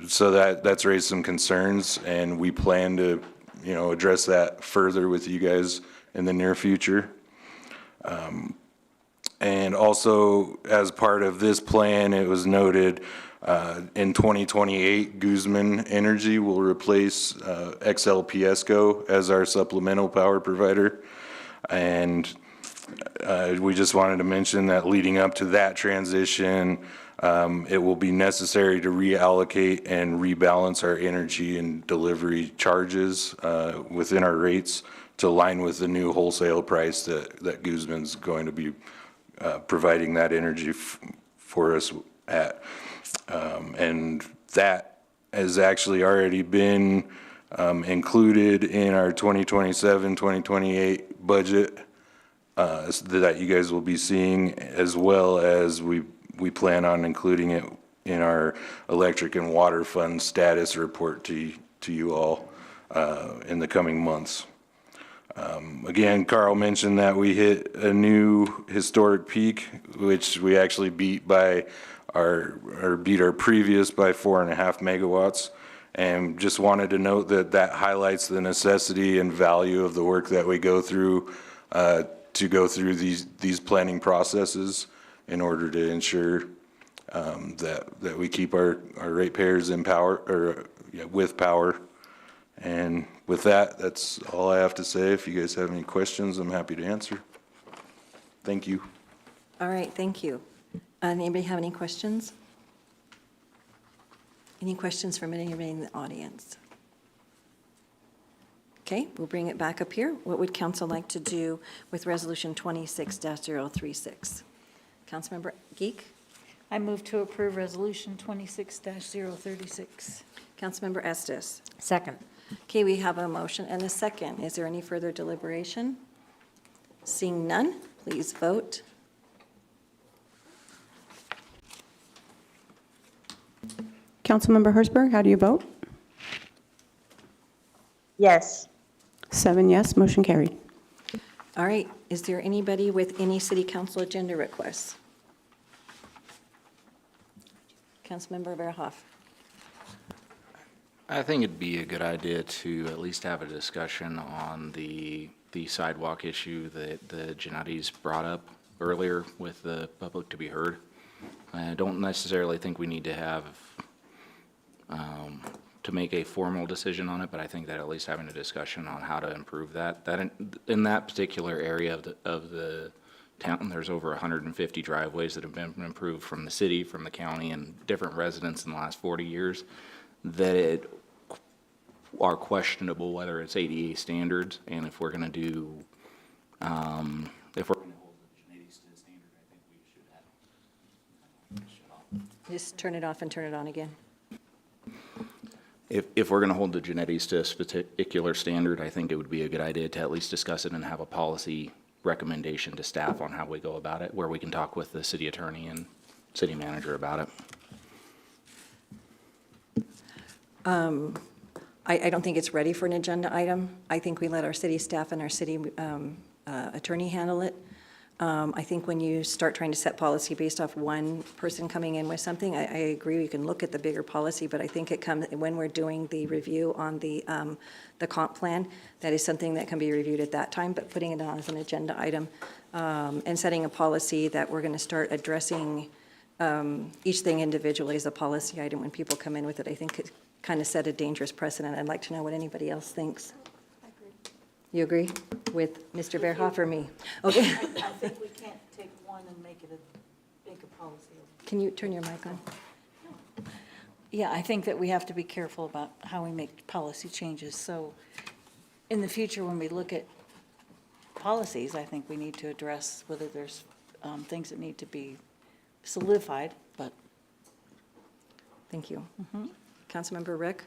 So that's raised some concerns, and we plan to, address that further with you guys in the near future. And also, as part of this plan, it was noted in 2028, Guzman Energy will replace XL Piesco as our supplemental power provider. And we just wanted to mention that leading up to that transition, it will be necessary to reallocate and rebalance our energy and delivery charges within our rates to align with the new wholesale price that Guzman's going to be providing that energy for us at. And that has actually already been included in our 2027, 2028 budget that you guys will be seeing, as well as we plan on including it in our electric and water fund status report to you all in the coming months. Again, Carl mentioned that we hit a new historic peak, which we actually beat our previous by 4.5 megawatts. And just wanted to note that highlights the necessity and value of the work that we go through to go through these planning processes in order to ensure that we keep our ratepayers in power, or with power. And with that, that's all I have to say. If you guys have any questions, I'm happy to answer. Thank you. All right, thank you. Anybody have any questions? Any questions from anybody in the audience? Okay, we'll bring it back up here. What would council like to do with Resolution 26-036? Councilmember Geek? I move to approve Resolution 26-036. Councilmember Estes? Second. Okay, we have a motion and a second. Is there any further deliberation? Seeing none, please vote. Councilmember Hertzberg, how do you vote? Yes. 7 yes, motion carried. All right, is there anybody with any city council agenda requests? Councilmember Verhoff? I think it'd be a good idea to at least have a discussion on the sidewalk issue that the Gennatis brought up earlier with the public to be heard. I don't necessarily think we need to have, to make a formal decision on it, but I think that at least having a discussion on how to improve that, in that particular area of the town, there's over 150 driveways that have been improved from the city, from the county, and different residents in the last 40 years that are questionable whether it's ADA standards, and if we're going to do, if we're going to hold the Genetics to the standard, I think we should have. Just turn it off and turn it on again. If we're going to hold the Genetics to a particular standard, I think it would be a good idea to at least discuss it and have a policy recommendation to staff on how we go about it, where we can talk with the city attorney and city manager about it. I don't think it's ready for an agenda item. I think we let our city staff and our city attorney handle it. I think when you start trying to set policy based off one person coming in with something, I agree, we can look at the bigger policy, but I think it comes, when we're doing the review on the comp plan, that is something that can be reviewed at that time, but putting it on as an agenda item and setting a policy that we're going to start addressing each thing individually as a policy item when people come in with it, I think it kind of set a dangerous precedent. I'd like to know what anybody else thinks. You agree with Mr. Verhoff or me? Okay. I think we can't take one and make a policy. Can you turn your mic on? Yeah, I think that we have to be careful about how we make policy changes. So in the future, when we look at policies, I think we need to address whether there's things that need to be solidified, but. Thank you. Councilmember Rick?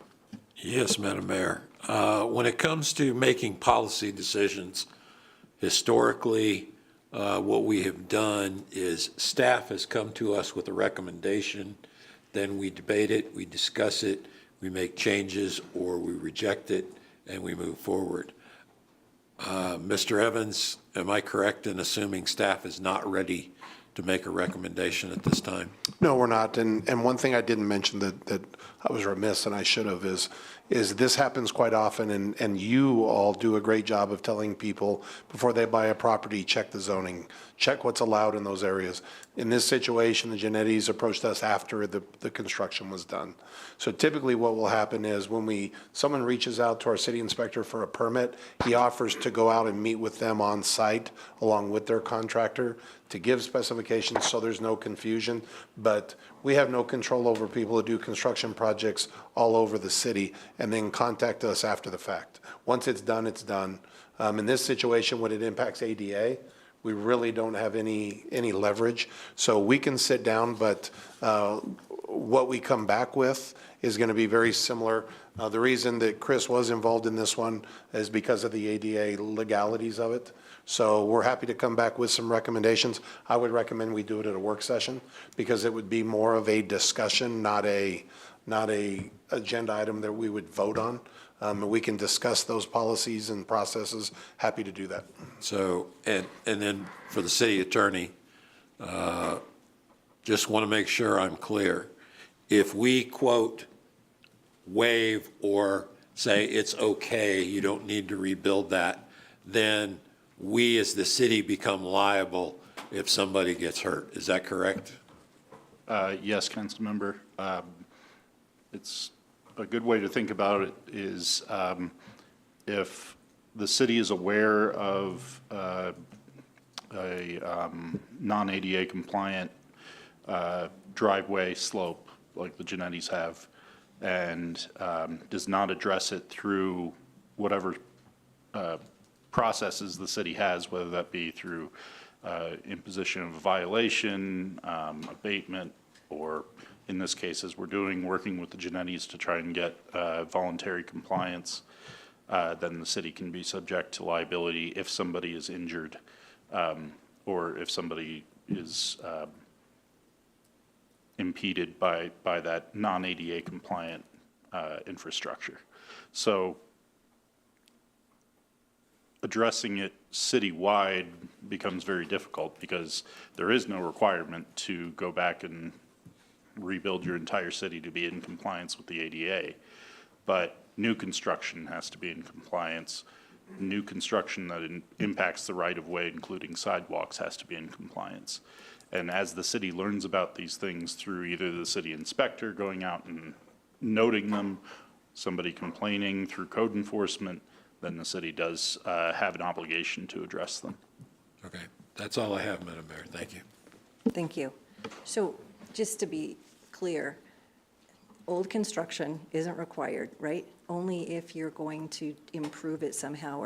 Yes, Madam Mayor. When it comes to making policy decisions, historically, what we have done is staff has come to us with a recommendation, then we debate it, we discuss it, we make changes, or we reject it, and we move forward. Mr. Evans, am I correct in assuming staff is not ready to make a recommendation at this time? No, we're not. And one thing I didn't mention that I was remiss and I should have is this happens quite often, and you all do a great job of telling people before they buy a property, check the zoning, check what's allowed in those areas. In this situation, the Genettis approached us after the construction was done. So typically what will happen is when someone reaches out to our city inspector for a permit, he offers to go out and meet with them on site along with their contractor to give specifications so there's no confusion. But we have no control over people who do construction projects all over the city and then contact us after the fact. Once it's done, it's done. In this situation, when it impacts ADA, we really don't have any leverage. So we can sit down, but what we come back with is going to be very similar. The reason that Chris was involved in this one is because of the ADA legalities of it. So we're happy to come back with some recommendations. I would recommend we do it at a work session because it would be more of a discussion, not a agenda item that we would vote on. We can discuss those policies and processes. Happy to do that. So, and then for the city attorney, just want to make sure I'm clear. If we quote, waive or say it's okay, you don't need to rebuild that, then we as the city become liable if somebody gets hurt. Is that correct? Yes, Councilmember. It's a good way to think about it is if the city is aware of a non-ADA compliant driveway slope like the Genettis have and does not address it through whatever processes the city has, whether that be through imposition of a violation, abatement, or in this case, as we're doing, working with the Genettis to try and get voluntary compliance, then the city can be subject to liability if somebody is injured or if somebody is impeded by that non-ADA compliant infrastructure. So addressing it citywide becomes very difficult because there is no requirement to go back and rebuild your entire city to be in compliance with the ADA. But new construction has to be in compliance. New construction that impacts the right-of-way, including sidewalks, has to be in compliance. And as the city learns about these things through either the city inspector going out and noting them, somebody complaining through code enforcement, then the city does have an obligation to address them. Okay, that's all I have, Madam Mayor. Thank you. Thank you. So just to be clear, old construction isn't required, right? Only if you're going to improve it somehow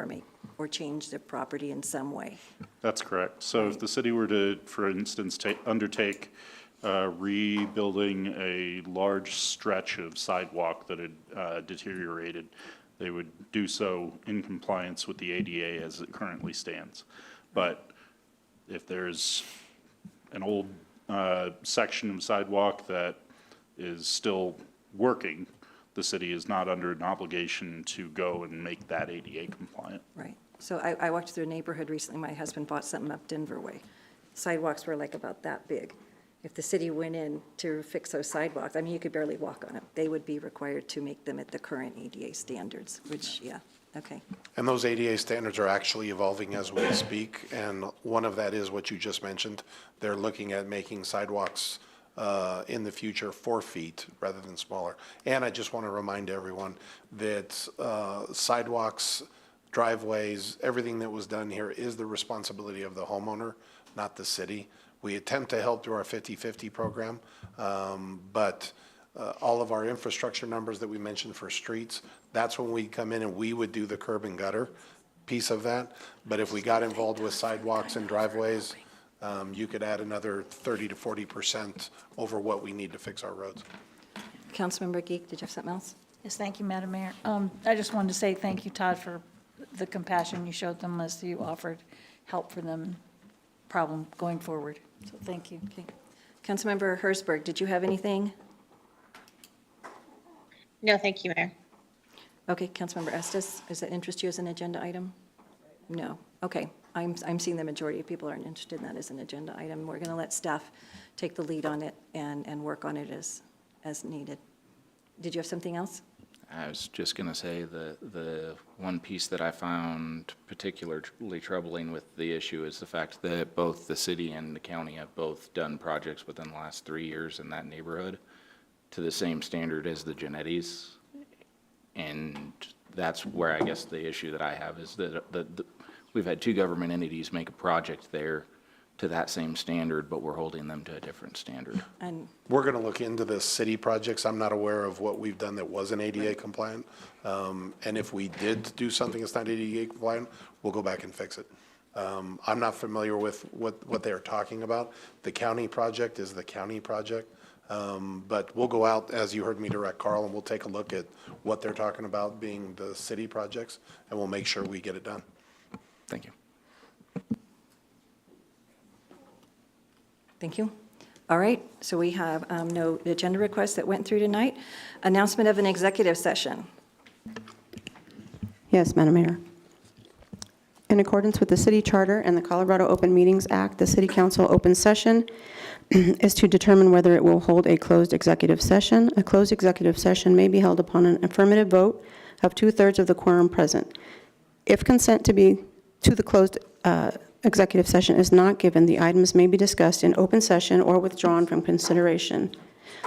or change the property in some way. That's correct. So if the city were to, for instance, undertake rebuilding a large stretch of sidewalk that had deteriorated, they would do so in compliance with the ADA as it currently stands. But if there's an old section of sidewalk that is still working, the city is not under an obligation to go and make that ADA compliant. Right. So I walked through a neighborhood recently. My husband bought something up Denver way. Sidewalks were like about that big. If the city went in to fix those sidewalks, I mean, you could barely walk on them. They would be required to make them at the current ADA standards, which, yeah, okay. And those ADA standards are actually evolving as we speak, and one of that is what you just mentioned. They're looking at making sidewalks in the future 4 feet rather than smaller. And I just want to remind everyone that sidewalks, driveways, everything that was done here is the responsibility of the homeowner, not the city. We attempt to help through our 50/50 program, but all of our infrastructure numbers that we mentioned for streets, that's when we come in and we would do the curb and gutter piece of that. But if we got involved with sidewalks and driveways, you could add another 30 to 40% over what we need to fix our roads. Councilmember Geek, did you have something else? Yes, thank you, Madam Mayor. I just wanted to say thank you, Todd, for the compassion you showed them as you offered help for them problem going forward. So thank you. Okay. Councilmember Hertzberg, did you have anything? No, thank you, Mayor. Okay, Councilmember Estes, does that interest you as an agenda item? No. Okay, I'm seeing the majority of people aren't interested in that as an agenda item. We're going to let staff take the lead on it and work on it as needed. Did you have something else? I was just going to say the one piece that I found particularly troubling with the issue is the fact that both the city and the county have both done projects within the last 3 years in that neighborhood to the same standard as the Genettis. And that's where I guess the issue that I have is that we've had 2 government entities make a project there to that same standard, but we're holding them to a different standard. And We're going to look into the city projects. I'm not aware of what we've done that wasn't ADA compliant. And if we did do something that's not ADA compliant, we'll go back and fix it. I'm not familiar with what they're talking about. The county project is the county project. But we'll go out, as you heard me direct Carl, and we'll take a look at what they're talking about being the city projects, and we'll make sure we get it done. Thank you. Thank you. All right, so we have no agenda requests that went through tonight. Announcement of an executive session. Yes, Madam Mayor. In accordance with the city charter and the Colorado Open Meetings Act, the city council open session is to determine whether it will hold a closed executive session. A closed executive session may be held upon an affirmative vote of 2/3 of the quorum present. If consent to the closed executive session is not given, the items may be discussed in open session or withdrawn from consideration.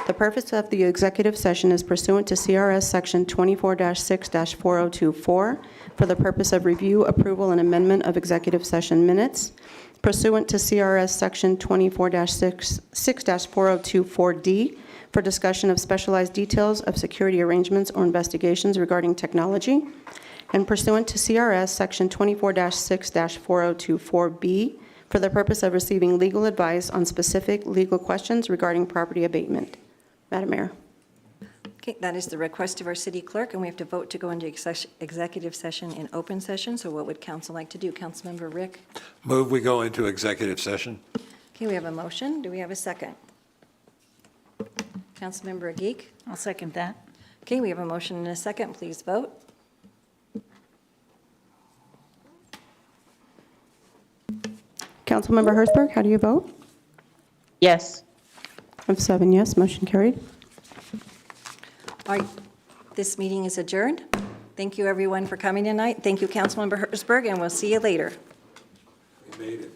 The purpose of the executive session is pursuant to CRS Section 24-6-4024 for the purpose of review, approval, and amendment of executive session minutes. Pursuant to CRS Section 24-6-4024D for discussion of specialized details of security arrangements or investigations regarding technology. And pursuant to CRS Section 24-6-4024B for the purpose of receiving legal advice on specific legal questions regarding property abatement. Madam Mayor. Okay, that is the request of our city clerk, and we have to vote to go into executive session in open session. So what would council like to do? Councilmember Rick? Move we go into executive session. Okay, we have a motion. Do we have a second? Councilmember Geek? I'll second that. Okay, we have a motion and a second. Please vote. Councilmember Hertzberg, how do you vote? Yes. I have 7 yes, motion carried. All right, this meeting is adjourned. Thank you, everyone, for coming tonight. Thank you, Councilmember Hertzberg, and we'll see you later. We made it.